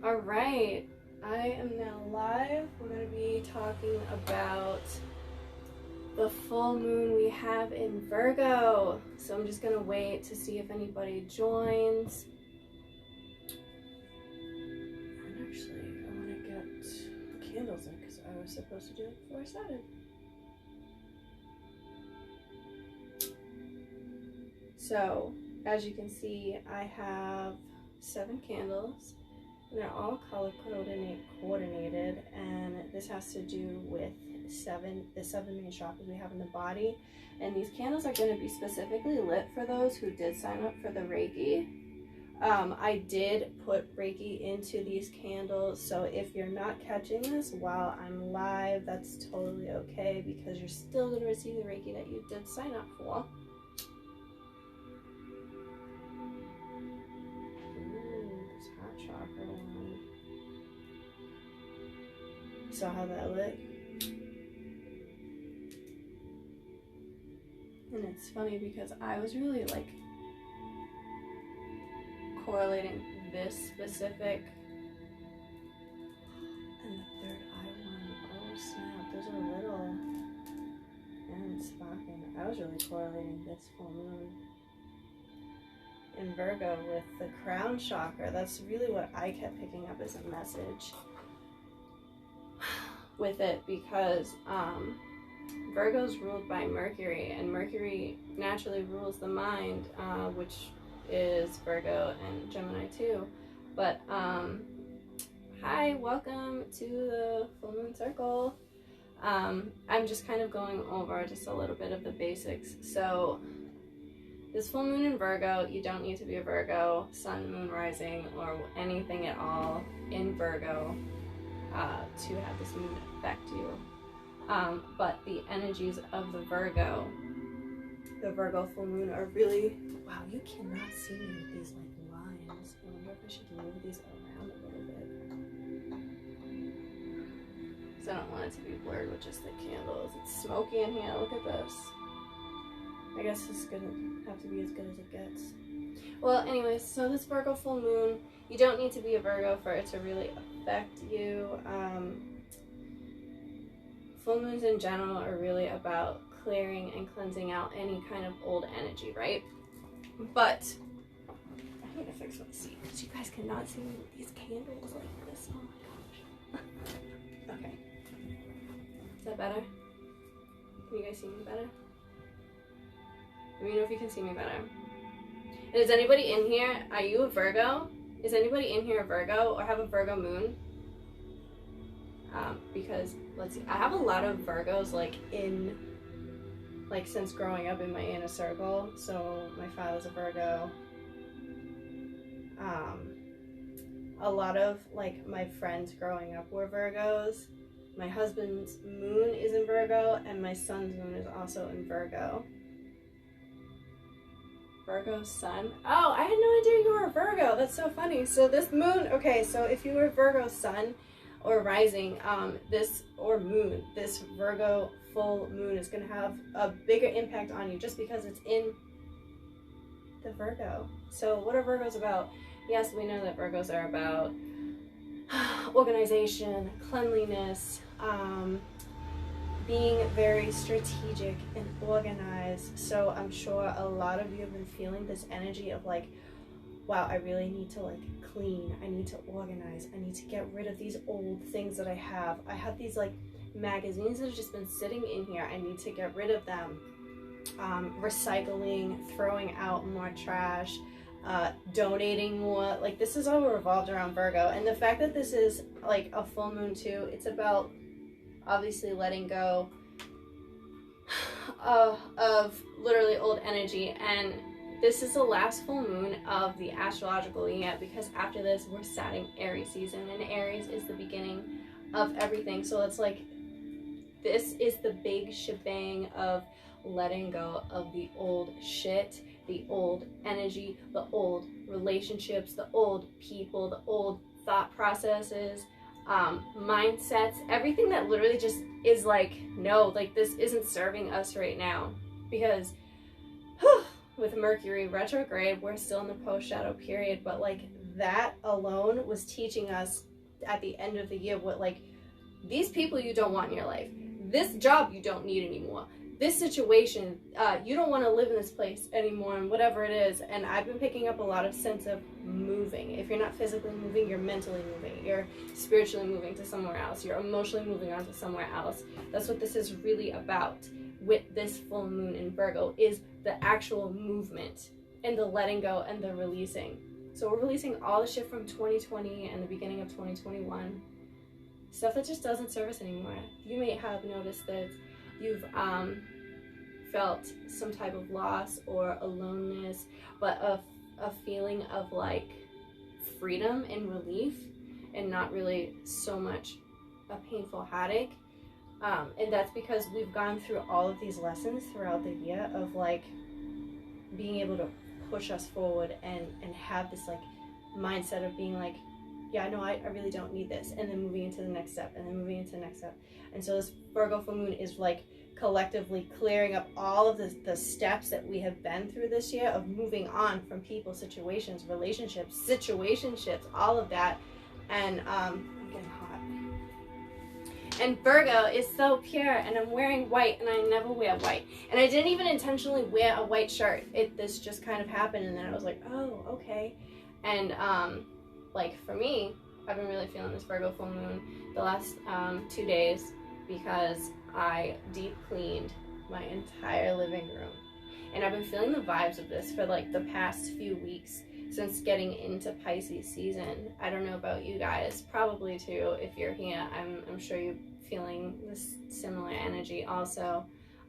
All right, I am now live. We're going to be talking about the full moon we have in Virgo. So I'm just going to wait to see if anybody joins. And actually, I want to get the candles in because I was supposed to do it before I started. So, as you can see, I have 7 candles. And they're all color coordinated, and this has to do with the seven main chakras we have in the body. And these candles are going to be specifically lit for those who did sign up for the Reiki. I did put Reiki into these candles, so if you're not catching this while I'm live, that's totally okay, because you're still going to receive the Reiki that you did sign up for. Chakra one. Saw how that lit? And it's funny because I was really like correlating this specific and the third eye one. Oh snap, those are little and sparking. I was really correlating this full moon in Virgo with the crown chakra. That's really what I kept picking up as a message with it, because Virgo's ruled by Mercury, and Mercury naturally rules the mind, which is Virgo and Gemini too. But hi, welcome to the full moon circle. I'm just kind of going over just a little bit of the basics. So this full moon in Virgo, you don't need to be a Virgo, sun, moon, rising, or anything at all in Virgo to have this moon affect you. But the energies of the Virgo full moon are really, wow, you cannot see me with these like lines. I wonder if I should move these around a little bit. Because I don't want it to be blurred with just the candles. It's smoky in here, look at this. I guess it's gonna have to be as good as it gets. Well, anyways, so this Virgo full moon, you don't need to be a Virgo for it to really affect you. Full moons in general are really about clearing and cleansing out any kind of old energy, right? But I need to fix my seat because you guys cannot see me with these candles like this. Oh my gosh. Okay. Is that better? Can you guys see me better? Let me know if you can see me better. And is anybody in here, are you a Virgo? Is anybody in here a Virgo or have a Virgo moon? Because, let's see, I have a lot of Virgos since growing up in my inner circle. So my father's a Virgo. A lot of my friends growing up were Virgos. My husband's moon is in Virgo, and my son's moon is also in Virgo. Virgo sun. Oh, I had no idea you were a Virgo. That's so funny. So this moon, okay, so if you were Virgo sun or rising, this Virgo full moon is going to have a bigger impact on you just because it's in the Virgo. So what are Virgos about? Yes, we know that Virgos are about organization, cleanliness, being very strategic and organized. So I'm sure a lot of you have been feeling this energy of like, wow, I really need to clean, I need to organize, I need to get rid of these old things that I have. I have these magazines that have just been sitting in here. I need to get rid of them. Recycling, throwing out more trash, donating more. This is all revolved around Virgo. And the fact that this is a full moon too, it's about obviously letting go of literally old energy. And this is the last full moon of the astrological year, because after this we're starting Aries season, and Aries is the beginning of everything. So it's this is the big shebang of letting go of the old shit, the old energy, the old relationships, the old people, the old thought processes, mindsets, everything that literally just is no, this isn't serving us right now. Because with Mercury retrograde, we're still in the post-shadow period, but like that alone was teaching us at the end of the year what, like, these people you don't want in your life, this job you don't need anymore, this situation, you don't want to live in this place anymore, and whatever it is. And I've been picking up a lot of sense of moving. If you're not physically moving, you're mentally moving, you're spiritually moving to somewhere else, you're emotionally moving on to somewhere else. That's what this is really about with this full moon in Virgo, is the actual movement and the letting go and the releasing. So we're releasing all the shit from 2020 and the beginning of 2021, stuff that just doesn't serve us anymore. You may have noticed that you've felt some type of loss or aloneness, but a feeling of like freedom and relief, and not really so much a painful headache. And that's because we've gone through all of these lessons throughout the year of like being able to push us forward and have this like mindset of being like, yeah, no, I really don't need this, and then moving into the next step, and then moving into the next step. And so this Virgo full moon is like collectively clearing up all of the steps that we have been through this year of moving on from people, situations, relationships, situationships, all of that. And I'm getting hot. And Virgo is so pure, and I'm wearing white, and I never wear white. And I didn't even intentionally wear a white shirt. This just kind of happened, and then I was like, oh, okay. And like for me, I've been really feeling this Virgo full moon the last 2 days, because I deep cleaned my entire living room. And I've been feeling the vibes of this for like the past few weeks since getting into Pisces season. I don't know about you guys, probably too. If you're here, I'm sure you're feeling this similar energy also.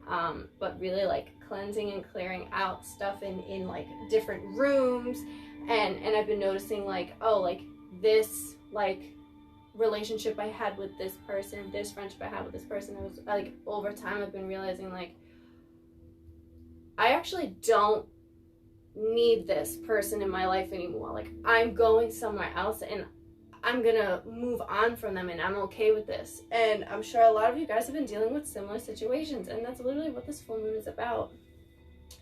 But really like cleansing and clearing out stuff in like different rooms. And I've been noticing like, oh, like this like relationship I had with this person, this friendship I had with this person, it was like over time I've been realizing like I actually don't need this person in my life anymore. Like I'm going somewhere else, and I'm gonna move on from them, and I'm okay with this. And I'm sure a lot of you guys have been dealing with similar situations, and that's literally what this full moon is about.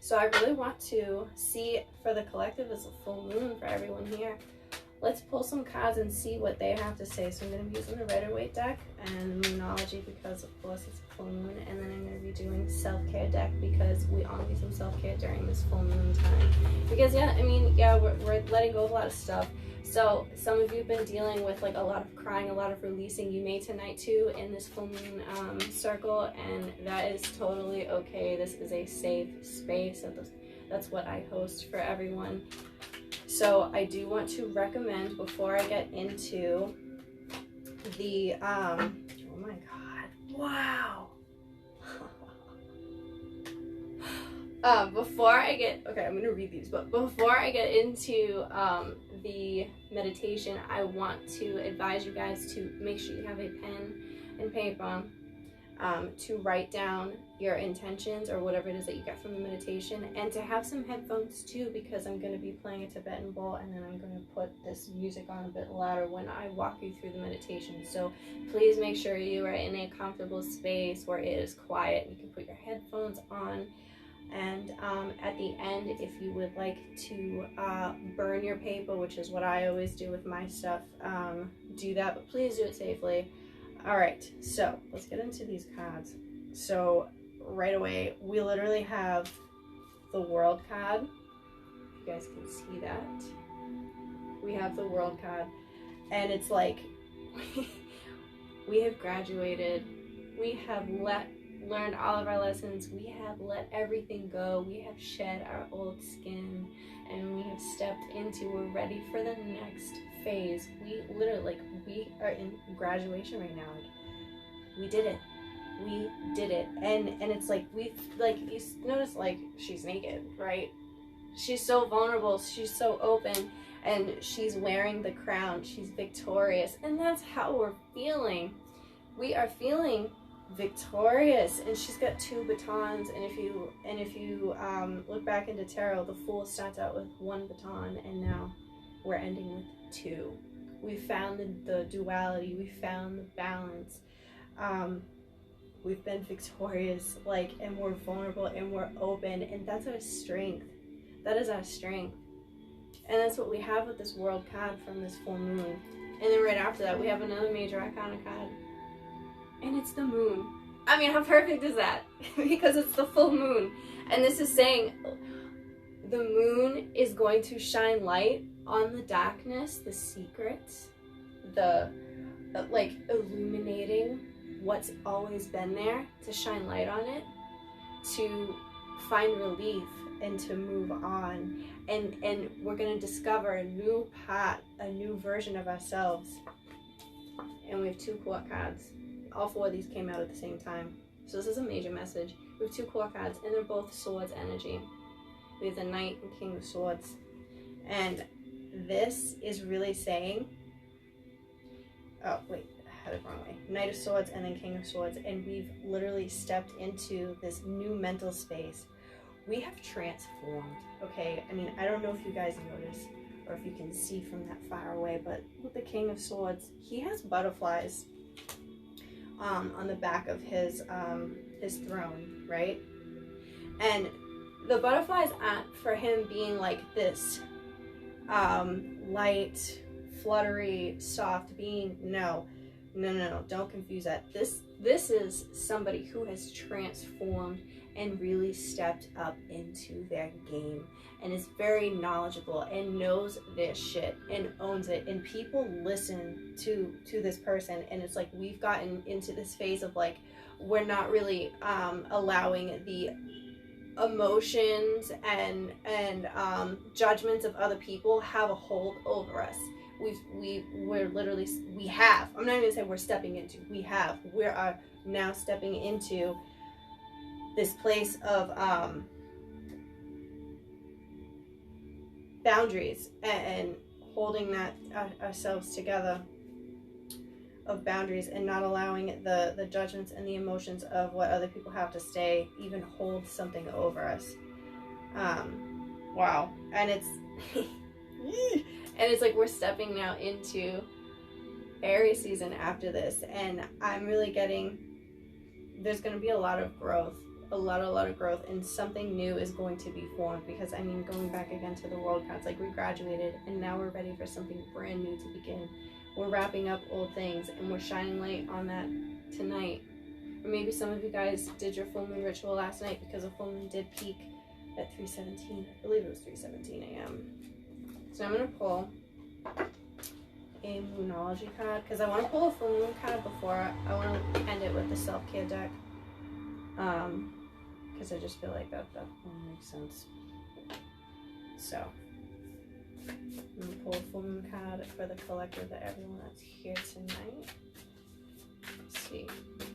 So I really want to see for the collective as a full moon for everyone here. Let's pull some cards and see what they have to say. So I'm going to be using the Rider-Waite deck and Moonology, because of course it's a full moon, and then I'm going to be doing self-care deck because we all need some self-care during this full moon time. Because yeah, I mean, yeah, we're letting go of a lot of stuff. So some of you have been dealing with like a lot of crying, a lot of releasing. You may tonight too in this full moon circle, and that is totally okay. This is a safe space, and that's what I host for everyone. So I do want to recommend, before I get into the, oh my God, wow. Before I get, okay, I'm going to read these, but before I get into the meditation, I want to advise you guys to make sure you have a pen and paper to write down your intentions or whatever it is that you get from the meditation, and to have some headphones too, because I'm going to be playing a Tibetan bowl, and then I'm going to put this music on a bit louder when I walk you through the meditation. So please make sure you are in a comfortable space where it is quiet. You can put your headphones on, and at the end, if you would like to burn your paper, which is what I always do with my stuff, do that, but please do it safely. All right, so let's get into these cards. So right away, we literally have the World card. You guys can see that. We have the World card, and it's like we have graduated. We have learned all of our lessons. We have let everything go. We have shed our old skin, and we have stepped into, we're ready for the next phase. We literally, like, we are in graduation right now. Like, we did it. We did it. And it's like, we, like, you notice, like, she's naked, right? She's so vulnerable. She's so open, and she's wearing the crown. She's victorious, and that's how we're feeling. We are feeling victorious, and she's got 2 batons. And if you look back into tarot, the Fool starts out with 1 baton, and now we're ending with 2. We found the duality. We found the balance. We've been victorious, like, and we're vulnerable, and we're open, and that's our strength. That is our strength. And that's what we have with this world card from this full moon. And then right after that, we have another major arcana card. And it's the moon. I mean, how perfect is that? Because it's the full moon. And this is saying the moon is going to shine light on the darkness, the secrets, the like illuminating what's always been there, to shine light on it, to find relief and to move on. And we're going to discover a new part, a new version of ourselves. And we have 2 court cards. All 4 of these came out at the same time. So this is a major message. We have 2 court cards, and they're both swords energy. We have the Knight and King of Swords. And this is really saying, oh wait, I had it wrong way. Knight of Swords and then King of Swords. And we've literally stepped into this new mental space. We have transformed, okay? I mean, I don't know if you guys notice or if you can see from that far away, but with the King of Swords, he has butterflies on the back of his throne, right? And the butterflies aren't for him being like this light, fluttery, soft being. No, don't confuse that. This is somebody who has transformed and really stepped up into their game and is very knowledgeable and knows their shit and owns it, and people listen to this person. And it's like we've gotten into this phase of like we're not really allowing the emotions and judgments of other people have a hold over us. We're literally, we have, I'm not even gonna say we're stepping into, we are now stepping into this place of boundaries and holding that ourselves together, of boundaries, and not allowing the judgments and the emotions of what other people have to say even hold something over us. Wow. And it's and it's like we're stepping now into Aries season after this, and I'm really getting, there's going to be a lot of growth, a lot of growth, and something new is going to be formed. Because I mean, going back again to the world cards, like we graduated and now we're ready for something brand new to begin. We're wrapping up old things and we're shining light on that tonight. Or maybe some of you guys did your full moon ritual last night, because the full moon did peak at 3:17. I believe it was 3:17 a.m. So I'm going to pull a Moonology card, because I want to pull a full moon card before I want to end it with the self-care deck. Because I just feel like that will make sense. So I'm going to pull a full moon card for the collective, that everyone that's here tonight. Let's see,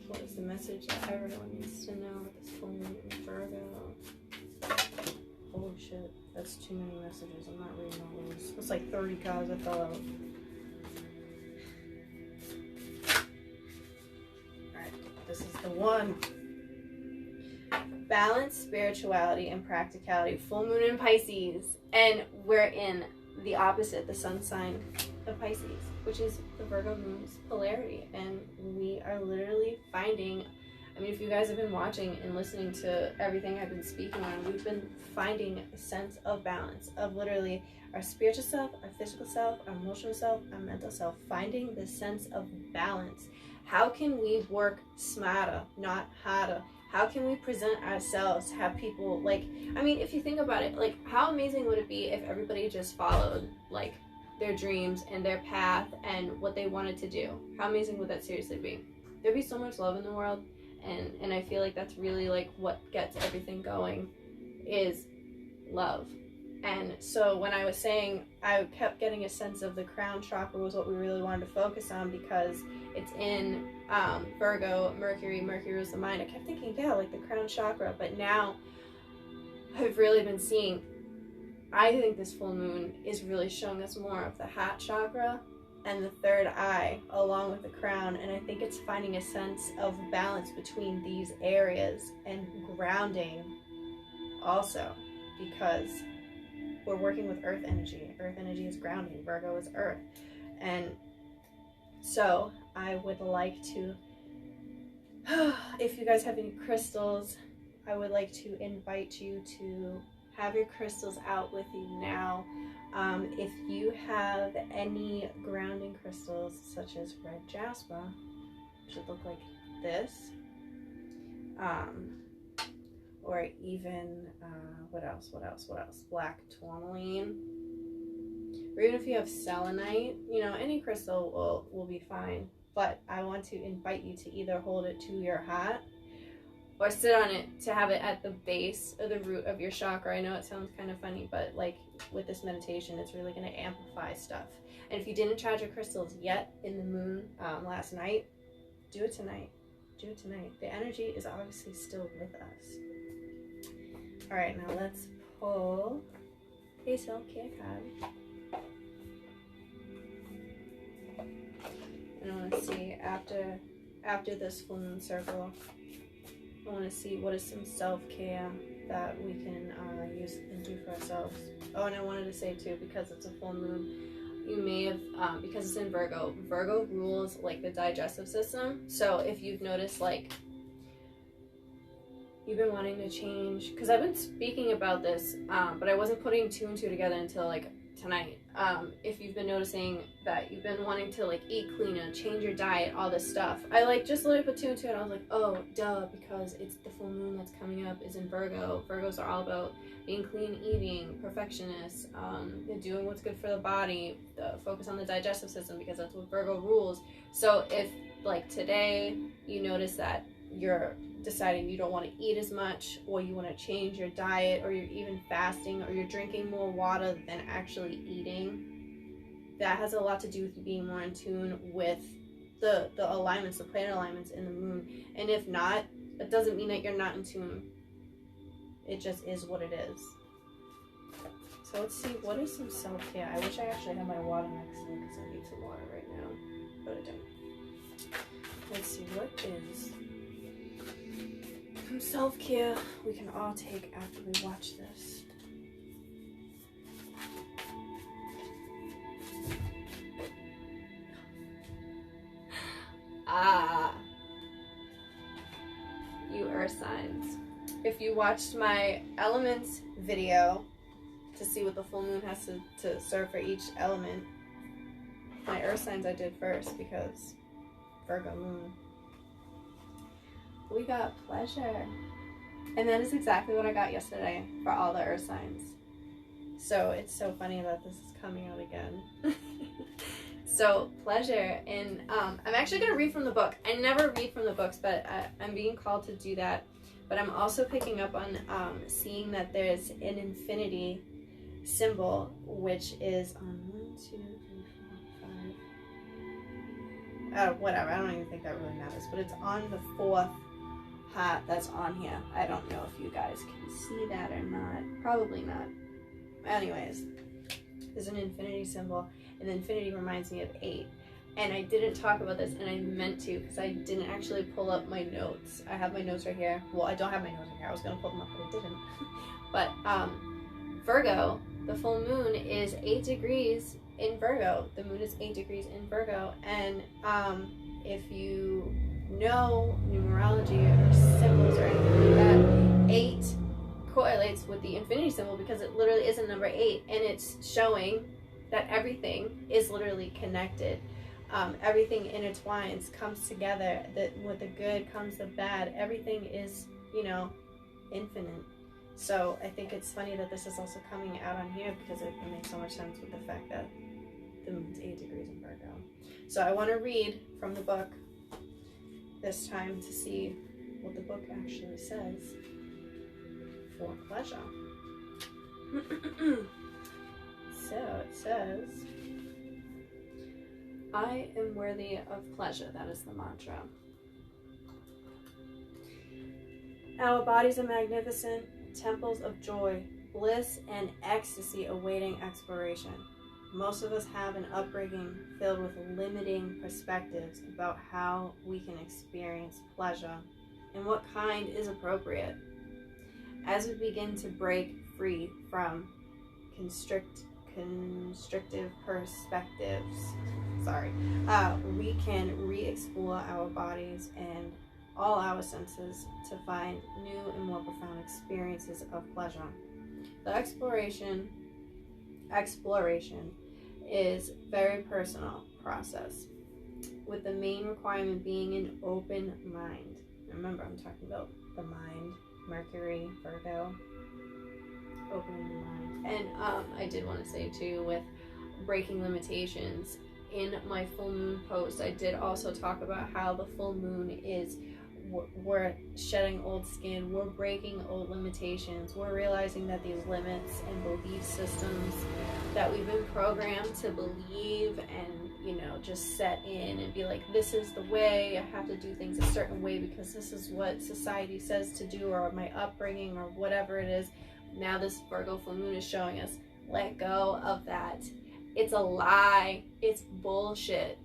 what is the message that everyone needs to know with this full moon in Virgo? Holy shit, that's too many messages. I'm not reading all those. It's like 30 cards I fell out. Alright, this is the one. Balance, spirituality, and practicality. Full moon in Pisces. And we're in the opposite, the sun sign of Pisces, which is the Virgo moon's polarity. And we are literally finding, I mean, if you guys have been watching and listening to everything I've been speaking on, we've been finding a sense of balance, of literally our spiritual self, our physical self, our emotional self, our mental self, finding this sense of balance. How can we work smarter, not harder? How can we present ourselves, have people, like, I mean, if you think about it, like, how amazing would it be if everybody just followed, like, their dreams and their path and what they wanted to do? How amazing would that seriously be? There'd be so much love in the world, and I feel like that's really, like, what gets everything going, is love. And so when I was saying, I kept getting a sense of the crown chakra was what we really wanted to focus on, because it's in Virgo, Mercury was the mind. I kept thinking, yeah, like the crown chakra, but now I've really been seeing, I think this full moon is really showing us more of the heart chakra and the third eye along with the crown. And I think it's finding a sense of balance between these areas and grounding also, because we're working with earth energy. Earth energy is grounding. Virgo is earth. And so I would like to, if you guys have any crystals, I would like to invite you to have your crystals out with you now. If you have any grounding crystals, such as red jasper, should look like this, or even what else? Black tourmaline, or even if you have selenite, you know, any crystal will be fine. But I want to invite you to either hold it to your heart or sit on it to have it at the base or the root of your chakra. I know it sounds kind of funny, but like with this meditation, it's really going to amplify stuff. And if you didn't charge your crystals yet in the moon last night, do it tonight. Do it tonight. The energy is obviously still with us. All right, now let's pull a self-care card. And I want to see after this full moon circle, I want to see what is some self-care that we can use and do for ourselves. Oh, and I wanted to say too, because it's a full moon, you may have, because it's in Virgo, Virgo rules like the digestive system. So if you've noticed, like, you've been wanting to change, because I've been speaking about this, but I wasn't putting two and two together until like tonight. If you've been noticing that you've been wanting to like eat cleaner, change your diet, all this stuff, I like just literally put two and two, and I was like, oh duh, because it's the full moon that's coming up is in Virgo. Virgos are all about being clean eating, perfectionists, doing what's good for the body, focus on the digestive system, because that's what Virgo rules. So if like today you notice that you're deciding you don't want to eat as much, or you want to change your diet, or you're even fasting, or you're drinking more water than actually eating, that has a lot to do with you being more in tune with the alignments, the planet alignments in the moon. And if not, it doesn't mean that you're not in tune. It just is what it is. So let's see, what is some self-care? I wish I actually had my water next to me, because I need some water right now, but I don't. Let's see, what is some self-care we can all take after we watch this. You earth signs. If you watched my elements video to see what the full moon has to serve for each element, my earth signs I did first, because Virgo moon. We got pleasure. And that is exactly what I got yesterday for all the earth signs. So it's so funny that this is coming out again. So pleasure. And I'm actually going to read from the book. I never read from the books, but I'm being called to do that. But I'm also picking up on seeing that there's an infinity symbol, which is on 1, 2, 3, 4, 5. Whatever. I don't even think that really matters. But it's on the 4th hat that's on here. I don't know if you guys can see that or not. Probably not. Anyways, there's an infinity symbol, and the infinity reminds me of 8. And I didn't talk about this, and I meant to, because I didn't actually pull up my notes. I have my notes right here. Well, I don't have my notes right here. I was going to pull them up, but I didn't. But Virgo, the full moon is 8 degrees in Virgo. The moon is 8 degrees in Virgo. And if you know numerology or symbols or anything like that, 8 correlates with the infinity symbol, because it literally is a number 8, and it's showing that everything is literally connected. Everything intertwines, comes together, that with the good comes the bad. Everything is, you know, infinite. So I think it's funny that this is also coming out on here, because it makes so much sense with the fact that the moon's 8 degrees in Virgo. So I want to read from the book this time to see what the book actually says for pleasure. So it says, I am worthy of pleasure. That is the mantra. Our bodies are magnificent temples of joy, bliss, and ecstasy awaiting exploration. Most of us have an upbringing filled with limiting perspectives about how we can experience pleasure and what kind is appropriate. As we begin to break free from constrictive perspectives, we can re-explore our bodies and all our senses to find new and more profound experiences of pleasure. The exploration is very personal process, with the main requirement being an open mind. Remember, I'm talking about the mind, Mercury, Virgo, opening the mind. And I did want to say too, with breaking limitations, in my full moon post, I did also talk about how the full moon is, we're shedding old skin, we're breaking old limitations, we're realizing that these limits and belief systems that we've been programmed to believe and, you know, just set in and be like, this is the way, I have to do things a certain way because this is what society says to do, or my upbringing, or whatever it is. Now this Virgo full moon is showing us, let go of that. It's a lie. It's bullshit.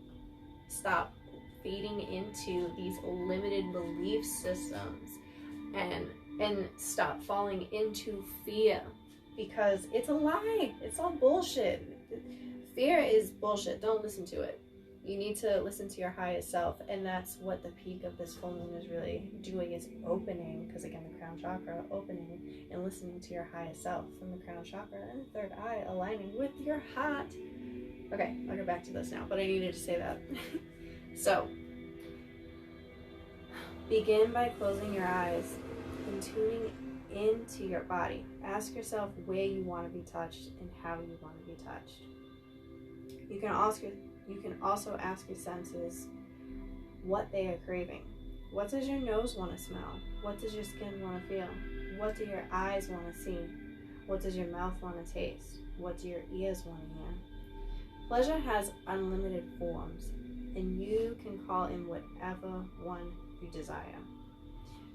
Stop feeding into these limited belief systems and stop falling into fear, because it's a lie. It's all bullshit. Fear is bullshit. Don't listen to it. You need to listen to your highest self, and that's what the peak of this full moon is really doing, is opening, because again, the crown chakra, opening and listening to your highest self from the crown chakra and the third eye, aligning with your heart. Okay, I'll go back to this now, but I needed to say that. So, begin by closing your eyes and tuning into your body. Ask yourself where you want to be touched and how you want to be touched. You can also ask your senses what they are craving. What does your nose want to smell? What does your skin want to feel? What do your eyes want to see? What does your mouth want to taste? What do your ears want to hear? Pleasure has unlimited forms, and you can call in whatever one you desire.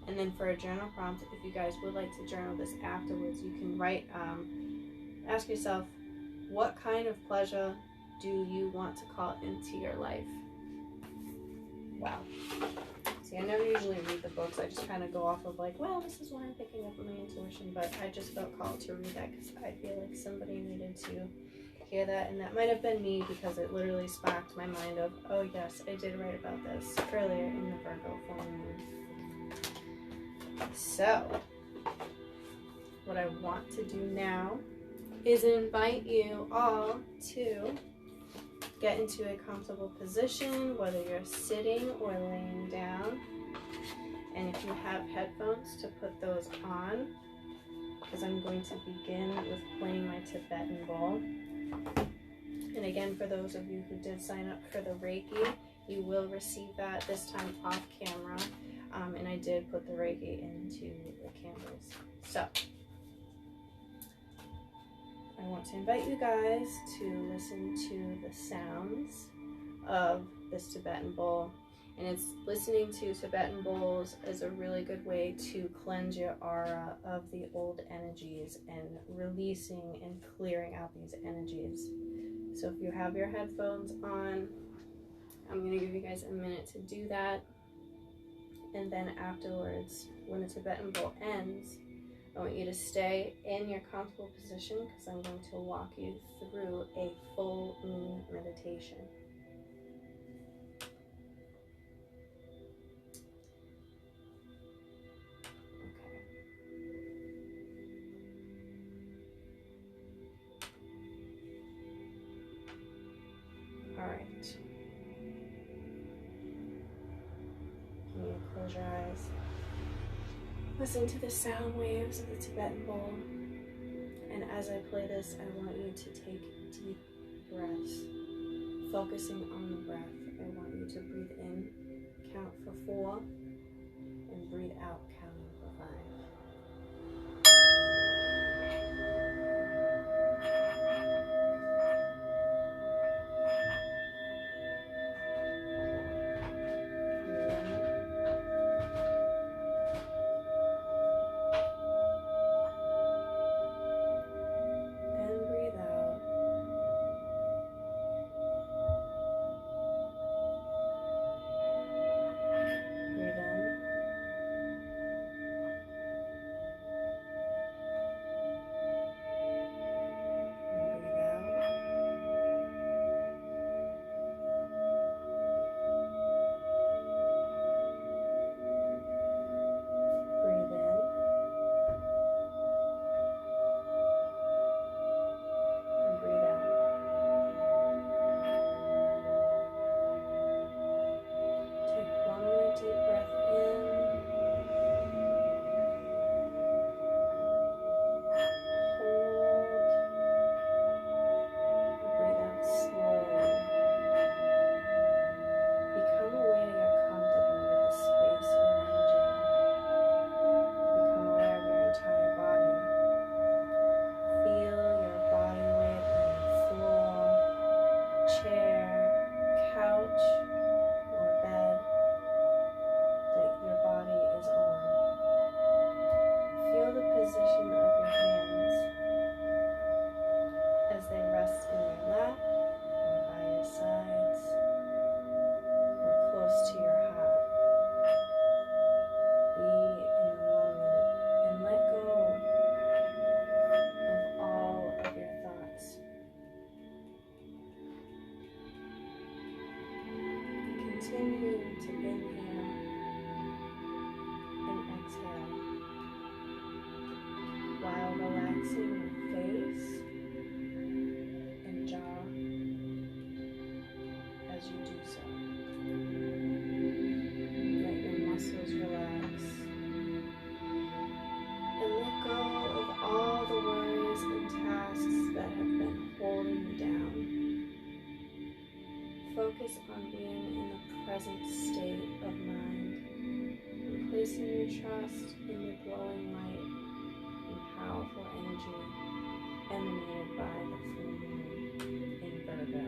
And then for a journal prompt, if you guys would like to journal this afterwards, you can write, ask yourself, what kind of pleasure do you want to call into your life? Wow. See, I never usually read the books. I just kind of go off of like, well, this is what I'm picking up on my intuition, but I just felt called to read that because I feel like somebody needed to hear that, and that might have been me, because it literally sparked my mind of, oh yes, I did write about this earlier in the Virgo full moon. So, what I want to do now is invite you all to get into a comfortable position, whether you're sitting or laying down. And if you have headphones, to put those on, because I'm going to begin with playing my Tibetan bowl. And again, for those of you who did sign up for the Reiki, you will receive that this time off camera. And I did put the Reiki into the candles. So, I want to invite you guys to listen to the sounds of this Tibetan bowl. And it's listening to Tibetan bowls is a really good way to cleanse your aura of the old energies and releasing and clearing out these energies. So if you have your headphones on, I'm going to give you guys a minute to do that. And then afterwards, when the Tibetan bowl ends, I want you to stay in your comfortable position, because I'm going to walk you through a full moon meditation. All right. Can you close your eyes? Listen to the sound waves of the Tibetan bowl. And as I play this, I want you to take deep breaths, focusing on the breath. I want you to breathe in, count for 4, and breathe out, counting for 5. present state of mind, and placing your trust in the glowing light and powerful energy emanated by the full moon in Virgo.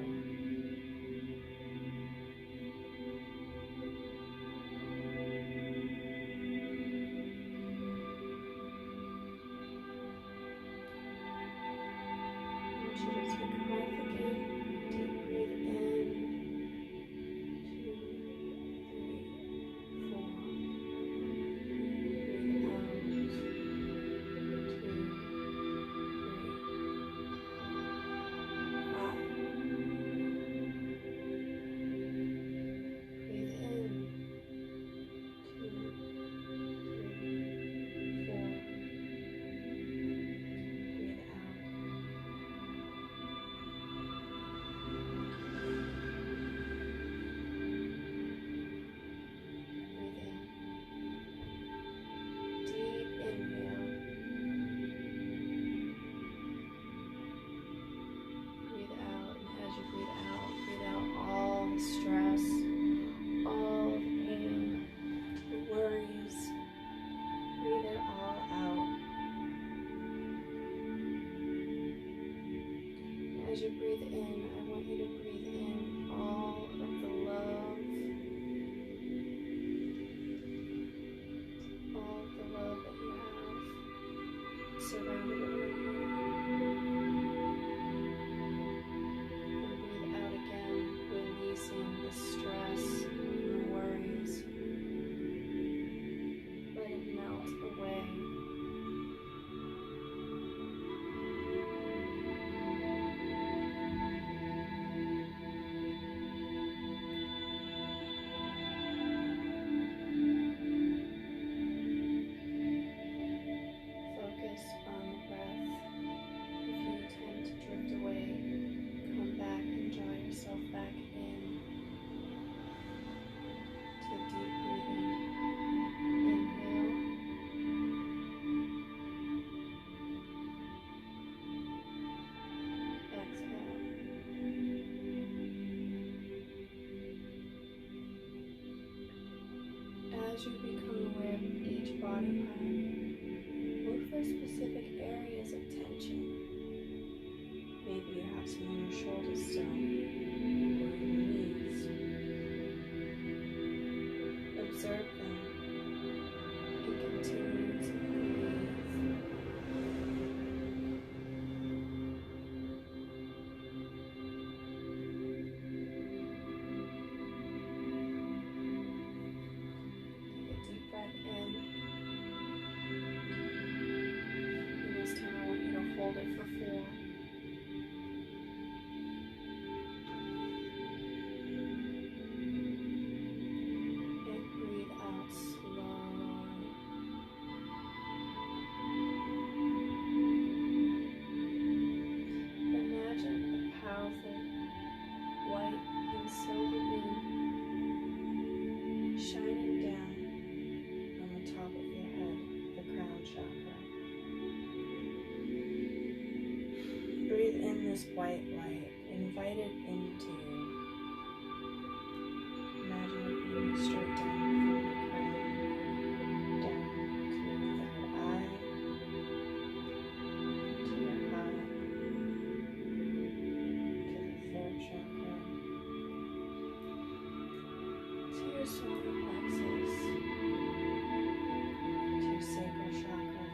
As you breathe in, I want you to breathe in all of the love, that you have surrounded over you. And breathe out again, releasing the stress and worries. Let it melt away. As you become aware of each body part, look for specific areas of tension. Maybe you have some in your shoulders still, or your knees. Observe them and continue to breathe. Hold it for 4. And breathe out slowly. Imagine a powerful white and silver beam shining down on the top of your head, the crown chakra. Breathe in this white light, invite it into you. Imagine it being straight down from your crown, down to your third eye, to your heart, to the third chakra, to your solar plexus, to your sacral chakra,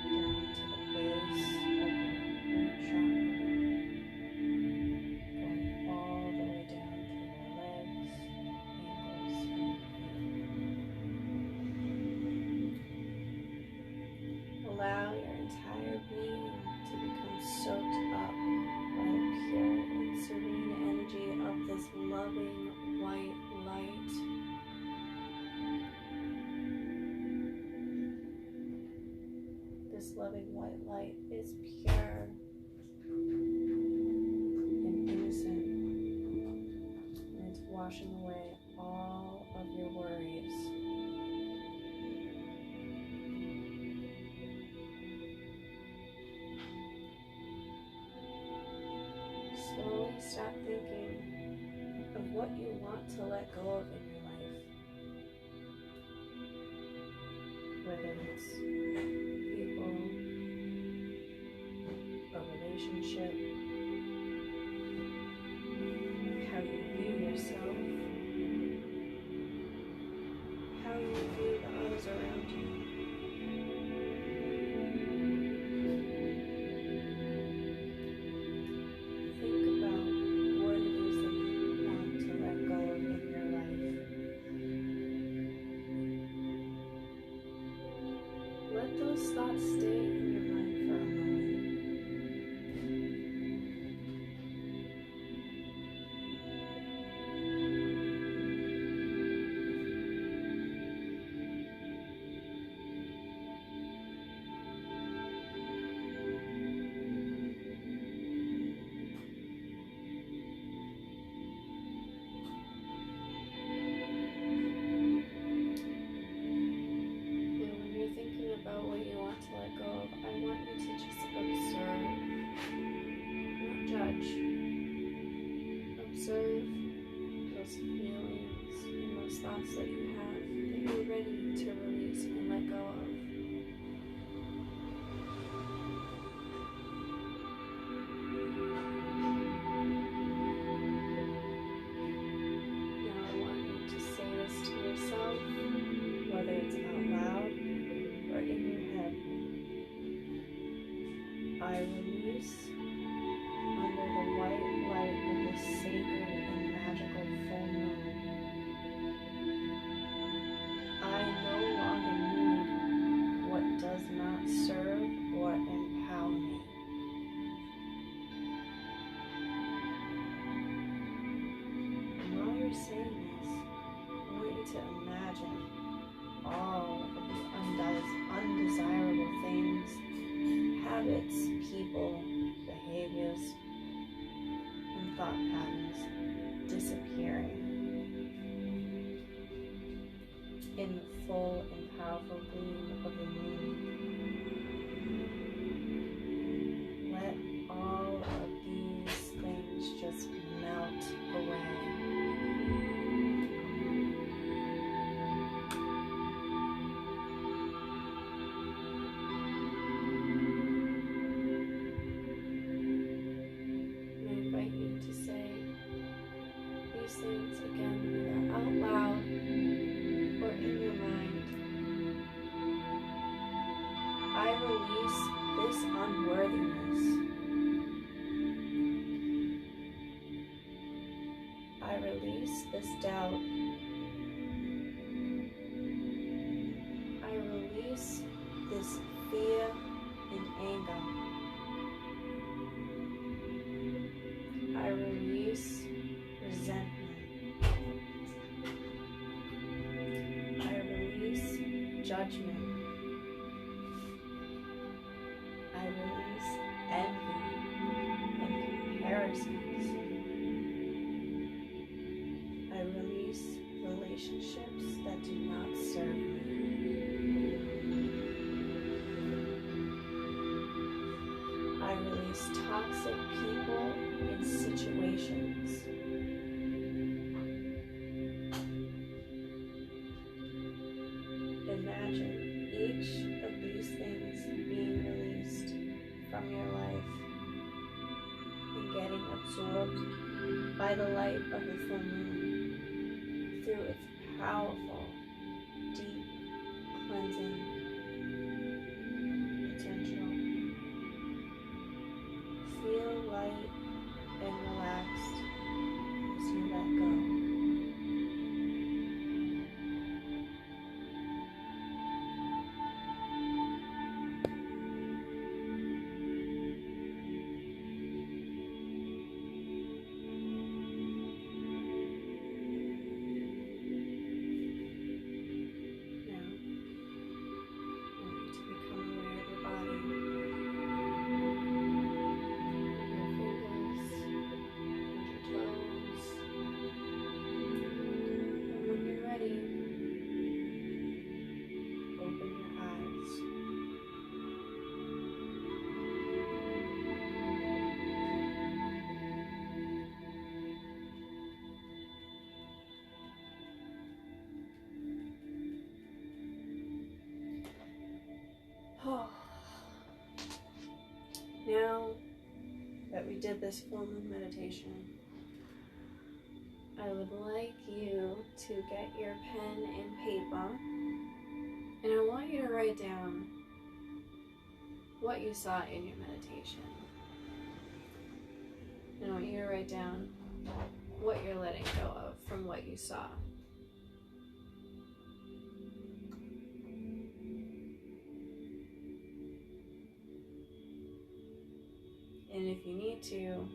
down to the base of your root chakra, going all the way down through your legs, ankles, and feet. Allow your entire being to become soaked up by the pure and serene energy of this loving white light. This loving white light is pure and innocent, and it's washing away all of your worries. Slowly stop thinking of what you want to let go of in your life. Whether it's people, a relationship, how you view yourself, how you view the others around you. Think about what it is that you want to let go of in your life. Let those thoughts stay in your mind for a moment. About what you want to let go of, I want you to just observe, not judge. Observe those feelings and those thoughts that you have that you're ready to release and let go of. Now I want you to say this to yourself, whether it's out loud or in your head. I release under the white light of this sacred and magical full moon. I no longer need what does not serve or empower me. And while you're saying this, I want you to imagine all of the undesirable things, habits, people, behaviors, and thought patterns disappearing in the full and powerful gleam of the moon. Let all of these things just melt away. Things again, either out loud or in your mind. I release this unworthiness. I release this doubt. I release this fear and anger. I release resentment. Judgment. I release envy and comparisons. I release relationships that do not serve me. I release toxic people and situations. Imagine each of these things being released from your life and getting absorbed by the light of the full moon through its powerful, deep, cleansing potential. Feel light and relaxed as you let go. Now that we did this full moon meditation, I would like you to get your pen and paper, and I want you to write down what you saw in your meditation. And I want you to write down what you're letting go of from what you saw. And if you need to,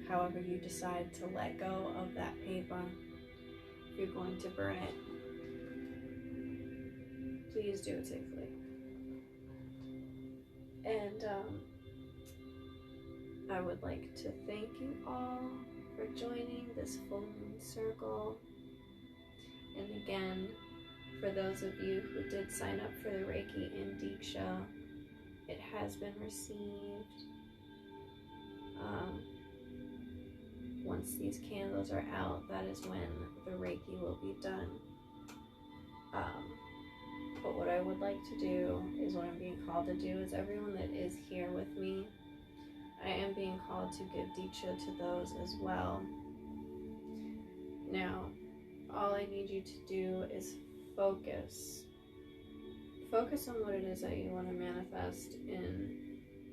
however you decide to let go of that paper, if you're going to burn it, please do it safely. And I would like to thank you all for joining this full moon circle. And again, for those of you who did sign up for the Reiki and Diksha, it has been received. Once these candles are out, that is when the Reiki will be done. But what I would like to do is what I'm being called to do is everyone that is here with me, I am being called to give Diksha to those as well. Now, all I need you to do is focus. Focus on what it is that you want to manifest and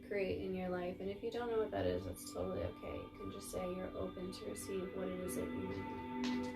create in your life. And if you don't know what that is, that's totally okay. You can just say you're open to receive what it is that you need.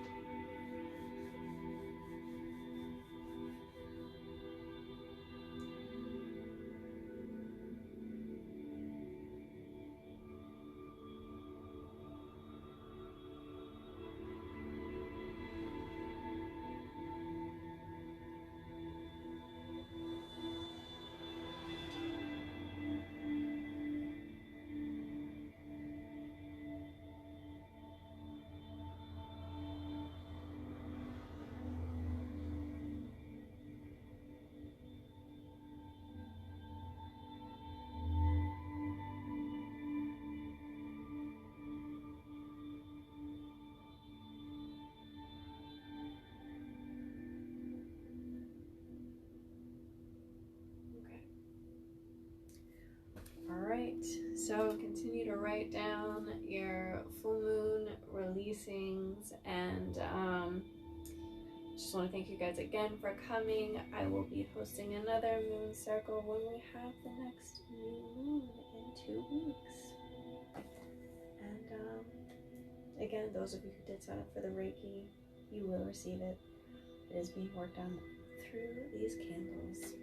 Alright, so continue to write down your full moon releasings, and just want to thank you guys again for coming. I will be hosting another moon circle when we have the next new moon in 2 weeks. And again, those of you who did sign up for the Reiki, you will receive it. It is being worked on through these candles.